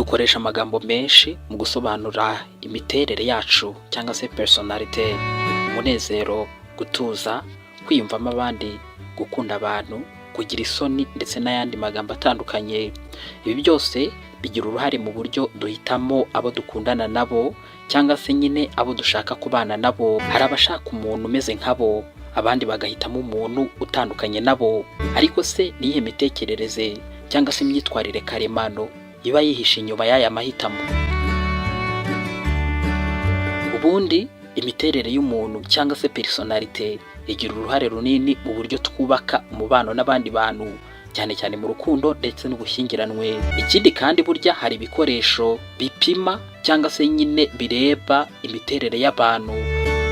dukoresha amagambo menshi mu gusobanura imiterere yacu cyangwa se personality, umunezero, gutuza, kwiyumvamo abandi, gukunda abantu, kugira isoni ndetse n'ayandi magambo atandukanye. Ibi byose bigira uruhare mu buryo duhitamo abo dukundana nabo cyangwa se nyine abo dushaka kubana nabo. Hari abashaka umuntu umeze nkabo, abandi bagahitamo umuntu utandukanye nabo. Ariko se niyihe mitekerereze cyangwa se imyitwarire karemano iba yihishe inyuma y'aya mahitamo? Ubundi imiterere y'umuntu cyangwa se personality igira uruhare runini mu buryo twubaka umubano n'abandi bantu, cyane cyane mu rukundo ndetse n'ubushyingiranwe. Ikindi kandi burya hari ibikoresho bipima cyangwa se nyine bireba imiterere y'abantu,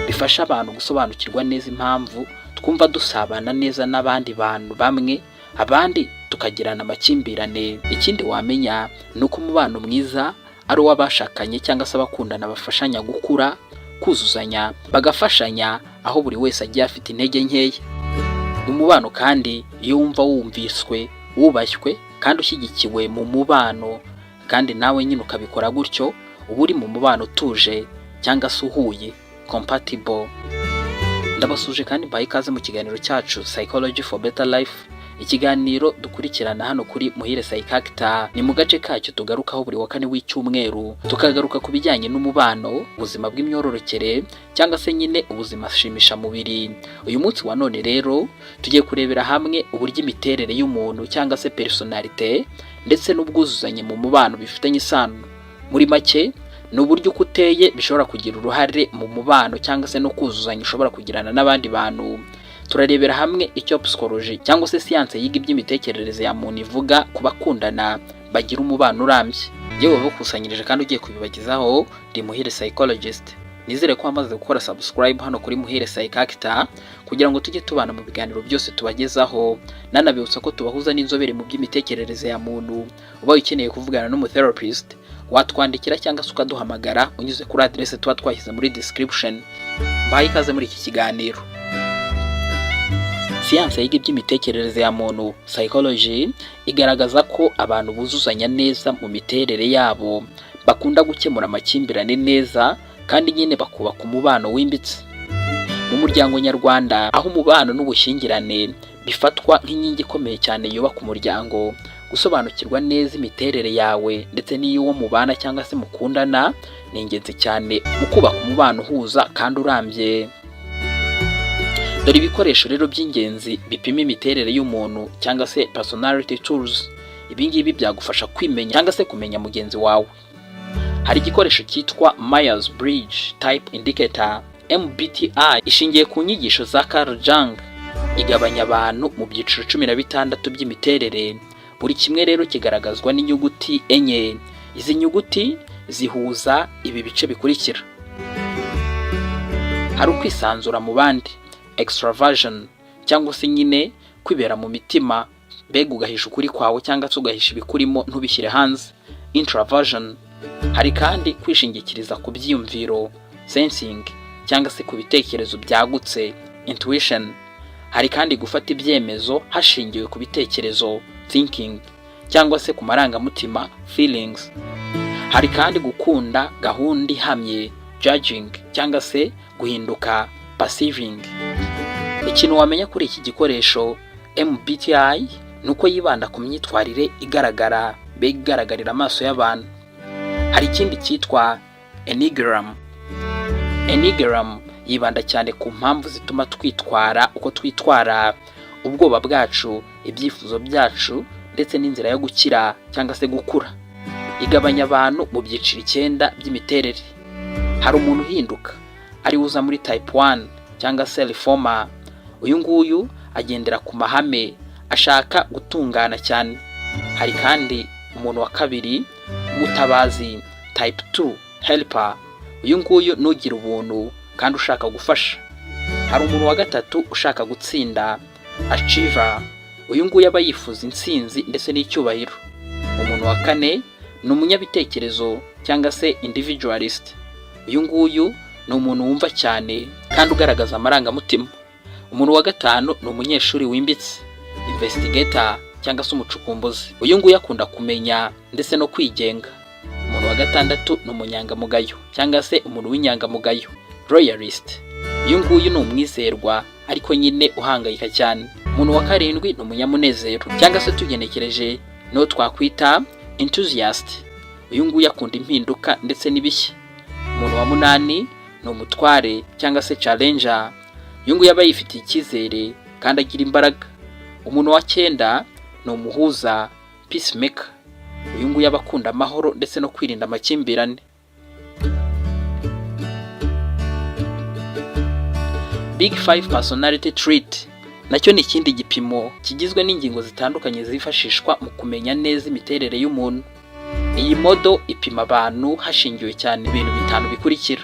bifasha abantu gusobanukirwa neza impamvu twumva dusabana neza n'abandi bantu bamwe, abandi tukagirana amakimbirane. Ikindi wamenya ni uko umubano mwiza ari uw'abashakanye cyangwa se abakundana bafashanya gukura, kuzuzanya, bagafashanya aho buri wese agiye afite intege nkeya. Umubano kandi iyo wumva wumviswe, wubashywe kandi ushyigikiwe mu mubano, kandi nawe nyine ukabikora gutyo, uba uri mu mubano utuje cyangwa se uhuye, compatible. Ndabasuje kandi mbaye ikaze mu kiganiro cyacu Psychology for Better Life, ikiganiro dukurikirana hano kuri Muhire Psychactor. Ni mu gace kacyo tugarukaho buri wa kane w'icyumweru, tukagaruka ku bijyanye n'umubano, ubuzima bw'imyororokere cyangwa se nyine ubuzima shimisha mubiri. Uyu munsi wa none rero tugiye kurebera hamwe uburyo imiterere y'umuntu cyangwa se personality ndetse n'ubwuzuzanye mu mubano bifitanye isano. Muri make ni uburyo uko uteye bishobora kugira uruhare mu mubano cyangwa se no kuzuzanya ushobora kugirana n'abandi bantu. Turarebera hamwe icyo psychology cyangwa se siyanse yiga iby'imitekerereze ya muntu ivuga ku bakundana bagira umubano urambye. Yewe bakusanyirije kandi ugiye kubibagezaho ndi Muhire Psychologist. Nizere ko wamaze gukora subscribe hano kuri Muhire Psychactor kugira ngo tujye tubana mu biganiro byose tubagezaho. Nanabibutsa ko tubahuza n'inzobere mu by'imitekerereze ya muntu. Ubaye ukeneye kuvugana n'umutherapist, watwandikira cyangwa se ukaduhamagara unyuze kuri adresse tuba twashyize muri description. Mbaye ikaze muri iki kiganiro. Siyanse yiga iby'imitekerereze ya muntu psychology igaragaza ko abantu buzuzanya neza mu miterere yabo, bakunda gukemura amakimbirane neza kandi nyine bakubaka umubano wimbitse. Mu muryango nyarwanda aho umubano n'ubushyingirane bifatwa nk'inkingi ikomeye cyane yubaka umuryango, gusobanukirwa neza imiterere yawe ndetse n'iy'uwo mubana cyangwa se mukundana ni ingenzi cyane mu kubaka umubano uhuza kandi urambye. Dore ibikoresho rero by'ingenzi bipima imiterere y'umuntu cyangwa se personality tools. Ibi ngibi byagufasha kwimenya cyangwa se kumenya mugenzi wawe. Hari igikoresho cyitwa Myers-Briggs Type Indicator MBTI, ishingiye ku nyigisho za Carl Jung. Igabanya abantu mu byiciro 16 by'imiterere. Buri kimwe rero kigaragazwa n'inyuguti enye. Izi nyuguti zihuza ibi bice bikurikira. Hari ukwisanzura mu bandi, extraversion cyangwa se nyine kwibera mu mitima, mbega ugahisha ukuri kwawe cyangwa se ugahisha ibikurimo ntubishyire hanze, introversion. Hari kandi kwishingikiriza ku byiyumviro, sensing cyangwa se ku bitekerezo byagutse, intuition. Hari kandi gufata ibyemezo hashingiwe ku bitekerezo, thinking cyangwa se ku marangamutima, feelings. Hari kandi gukunda gahunda ihamye, judging cyangwa se guhinduka, perceiving. Ikintu wamenya kuri iki gikoresho MBTI nuko yibanda ku myitwarire igaragarira amaso y'abantu. Hari ikindi cyitwa Enneagram. Enneagram yibanda cyane ku mpamvu zituma twitwara uko twitwara, ubwoba bwacu, ibyifuzo byacu ndetse n'inzira yo gukira cyangwa se gukura. Igabanya abantu mu byiciro 9 by'imiterere. Hari umuntu uhinduka, ari uza muri type 1 cyangwa se reformer. Uyu nguyu agendera ku mahame, ashaka gutungana cyane. Hari kandi umuntu wa kabiri, mutabazi, type 2 helper. Uyu nguyu nugira ubuntu kandi ushaka gufasha. Hari umuntu wa gatatu ushaka gutsinda, achiever. Uyu nguyu aba yifuza intsinzi ndetse n'icyubahiro. Umuntu wa kane ni umunyabitekerezo cyangwa se individualist. Uyu nguyu ni umuntu wumva cyane kandi ugaragaza amarangamutima. Umuntu wa gatanu ni umunyeshuri wimbitse, investigator cyangwa se umucukumbuzi. Uyu nguyu akunda kumenya ndetse no kwigenga. gatandatu ni umunyangamugayo cyangwa se umuntu w'inyangamugayo, loyalist. Uyu nguyu ni umwizerwa ariko nyine uhangayika cyane. Umuntu wa karindwi ni umunyamunezero cyangwa se tugenekereje no twakwita enthusiast. Uyu nguyu akunda impinduka ndetse n'ibishya. Umuntu wa munani ni umutware cyangwa se challenger. Uyu nguyu aba yifitiye icyizere kandi agira imbaraga. Umuntu wa cyenda ni umuhuza, peacemaker. Uyu nguyu aba akunda amahoro ndetse no kwirinda amakimbirane. Big 5 personality trait nacyo ni ikindi gipimo kigizwe n'ingingo zitandukanye zifashishwa mu kumenya neza imiterere y'umuntu. Iyi modo ipima abantu hashingiwe cyane ibintu bitanu bikurikira: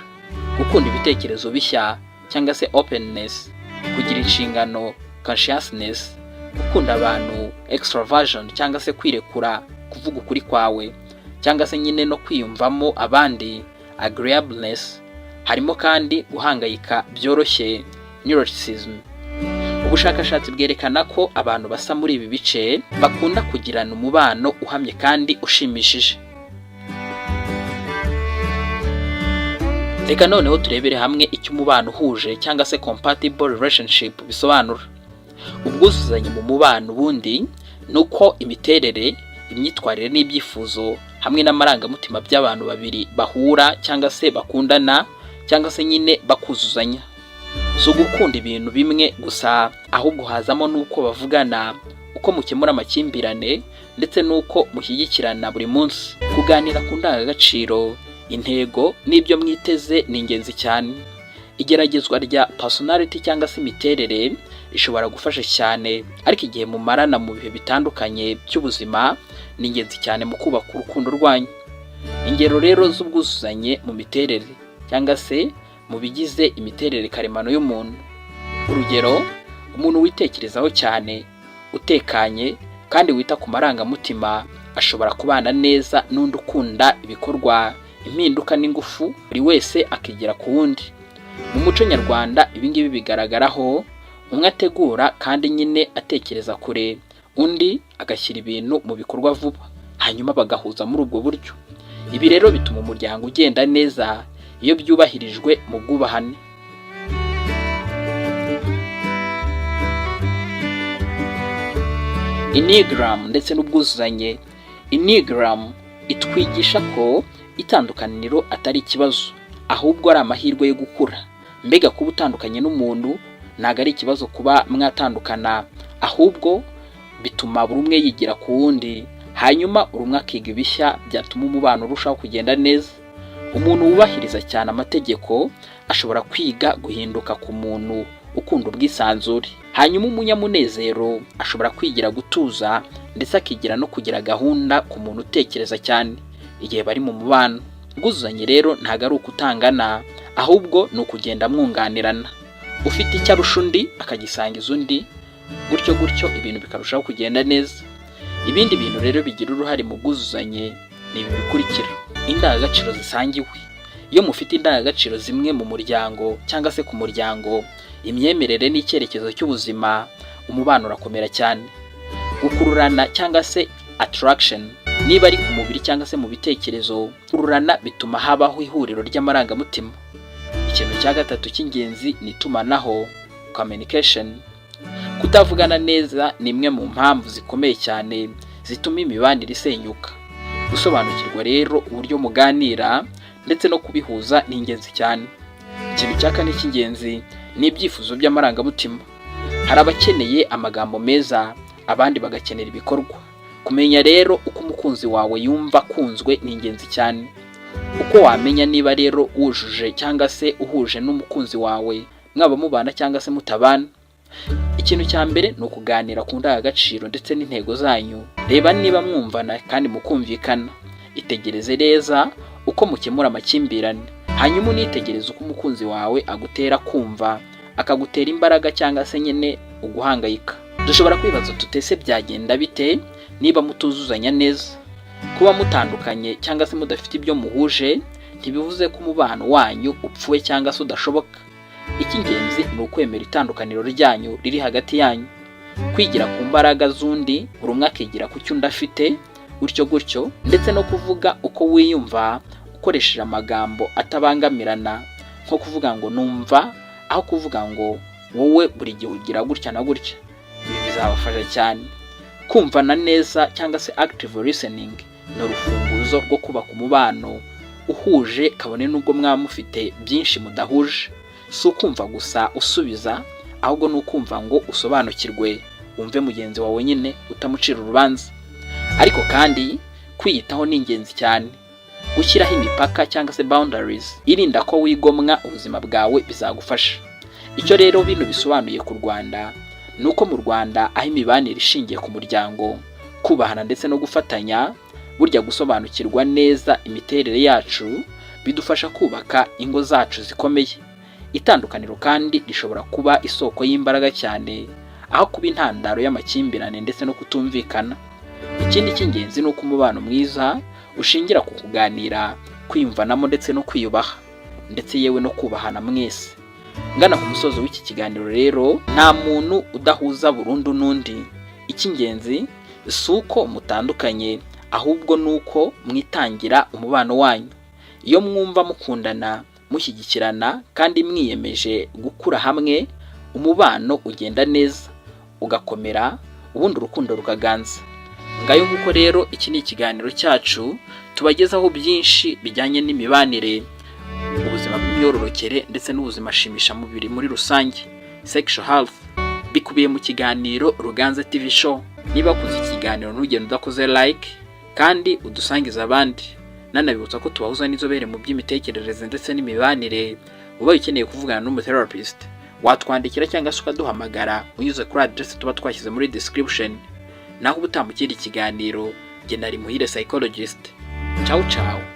gukunda ibitekerezo bishya cyangwa se openness, kugira inshingano consciousness, gukunda abantu extraversion cyangwa se kwirekura, kuvuga ukuri kwawe cyangwa se nyine no kwiyumvamo abandi agreeableness. Harimo kandi guhangayika byoroshye neuroticism. Ubushakashatsi bwerekana ko abantu basa muri ibi bice bakunda kugirana umubano uhamye kandi ushimishije. Reka noneho turebere hamwe icyo umubano uhuje cyangwa se compatible relationship bisobanura. Ubwuzuzanye mu mubano bundi nuko imiterere, imyitwarire n'ibyifuzo hamwe n'amarangamutima by'abantu babiri bahura cyangwa se bakundana cyangwa se nyine bakuzuzanya. So gukunda ibintu bimwe gusa, ahubwo hazamo nuko bavugana, uko mukemura amakimbirane ndetse nuko mushyigikirana buri munsi. Kuganira ku ndangagaciro, intego n'ibyo mwiteze ni ingenzi cyane. Igeragezwa rya personality cyangwa se imiterere ishobora gufasha cyane, ariko igihe mumarana mu bihe bitandukanye by'ubuzima ni ingenzi cyane mu kubaka urukundo rwanyu. Ingero rero z'ubwuzuzanye mu miterere cyangwa se mu bigize imiterere karemano y'umuntu. Urugero, umuntu witekerezaho cyane, utekanye kandi wita ku marangamutima ashobora kubana neza n'undi ukunda ibikorwa, impinduka n'ingufu, buri wese akigira ku wundi. Mu muco nyarwanda ibi ngibi bigaragaraho umwe ategura kandi nyine atekereza kure, undi agashyira ibintu mu bikorwa vuba, hanyuma bagahuza muri ubwo buryo. Ibi rero bituma umuryango ugenda neza iyo byubahirijwe mu bwubahane. Enneagram ndetse n'ubwuzuzanye. Enneagram itwigisha ko itandukaniro atari ikibazo, ahubwo ari amahirwe yo gukura. Mbega kuba utandukanye n'umuntu ntago ari ikibazo kuba mwatandukana, ahubwo bituma buri umwe yigira ku wundi, hanyuma buri umwe akiga ibishya byatuma umubano urushaho kugenda neza. Umuntu wubahiriza cyane amategeko ashobora kwiga guhinduka ku muntu ukunda ubwisanzure. Hanyuma umunyamunezero ashobora kwigira gutuza ndetse akigira no kugira gahunda ku muntu utekereza cyane igihe bari mu mubano. Ubwuzuzanye rero ntago ari ukutangana, ahubwo ni ukugenda mwunganirana. Ufite icyo arusha undi akagisangiza undi, gutyo gutyo ibintu bikarushaho kugenda neza. Ibindi bintu rero bigira uruhare mu bwuzuzanye ni ibi bikurikira: indangagaciro zisangiwe. Iyo mufite indangagaciro zimwe mu muryango cyangwa se ku muryango, imyemerere n'icyerekezo cy'ubuzima, umubano urakomera cyane. Gukururana cyangwa se attraction, niba ari ku mubiri cyangwa se mu bitekerezo, kururana bituma habaho ihuriro ry'amarangamutima. Ikintu cya gatatu cy'ingenzi ni itumanaho, communication. Kutavugana neza ni imwe mu mpamvu zikomeye cyane zituma imibanire isenyuka. Gusobanukirwa rero uburyo muganira ndetse no kubihuza ni ingenzi cyane. Ikintu cya kane cy'ingenzi ni ibyifuzo by'amarangamutima. Hari abakeneye amagambo meza, abandi bagakenera ibikorwa. Kumenya rero uko umukunzi wawe yumva akunzwe ni ingenzi cyane. Uko wamenya niba rero wujuje cyangwa se uhuje n'umukunzi wawe, mwaba mubana cyangwa se mutabana. Ikintu cya mbere ni ukuganira ku ndangagaciro ndetse n'intego zanyu. Reba niba mwumvana kandi mukumvikana. Itegereze neza uko mukemura amakimbirane, hanyuma unitegereze uko umukunzi wawe agutera kumva, akagutera imbaraga cyangwa se nyine uguhangayika. Dushobora kwibaza tutese byagenda bite niba mutuzuzanya neza. Kuba mutandukanye cyangwa se mudafite ibyo muhuje ntibivuze ko umubano wanyu upfuye cyangwa se udashoboka. Icy'ingenzi ni ukwemera itandukaniro ryanyu riri hagati yanyu, kwigira ku mbaraga z'undi, buri umwe akigira ku cyo undi afite, gutyo ndetse no kuvuga uko wiyumva ukoresheje amagambo atabangamirana, nko kuvuga ngo numva aho kuvuga ngo wowe buri gihe ugira gutya na gutya. Ibi bizabafasha cyane. Kumvana neza cyangwa se active listening ni urufunguzo rwo kubaka umubano uhuje, kabone nubwo mwamufite byinshi mudahuje. Si ukumva gusa usubiza, ahubwo ni ukumva ngo usobanukirwe, wumve mugenzi wawe nyine utamucira urubanza. Ariko kandi kwiyitaho ni ingenzi cyane. Gushyiraho imipaka cyangwa se boundaries irinda ko wigomwa ubuzima bwawe bizagufasha. Icyo rero bino bisobanuye ku Rwanda ni uko mu Rwanda aho imibanire ishingiye ku muryango, kubahana ndetse no gufatanya, burya gusobanukirwa neza imiterere yacu bidufasha kubaka ingo zacu zikomeye. Itandukaniro kandi rishobora kuba isoko y'imbaraga cyane, aho kuba intandaro y'amakimbirane ndetse no kutumvikana. Ikindi cy'ingenzi ni uko umubano mwiza ushingira ku kuganira, kwiyumvanamo ndetse no kwiyubaha, ndetse yewe no kubahana mwese. Ngana ku musozo w'iki kiganiro rero, nta muntu udahuza burundu n'undi. Icy'ingenzi si uko mutandukanye, ahubwo ni uko mwitangira umubano wanyu. Iyo mwumva mukundana, mushyigikirana kandi mwiyemeje gukura hamwe, umubano ugenda neza, ugakomera, ubundi urukundo rukaganza. Ngayo nguko rero, iki ni ikiganiro cyacu tubagezaho byinshi bijyanye n'imibanire, ubuzima bw'imyororokere ndetse n'ubuzima shimishamubiri muri rusange, sexual health, bikubiye mu kiganiro Ruganze TV Show. Niba ukunze iki kiganiro ntugende udakoze like kandi udusangiza abandi. Nanabibutsa ko tubahuza n'inzobere mu by'imitekerereze ndetse n'imibanire. Ubaye ukeneye kuvugana n'umutherapist, watwandikira cyangwa se ukaduhamagara unyuze kuri address tuba twashyize muri description. Naho ubutambukira ikiganiro, jye nari Muhire Psychologist. Ciao ciao.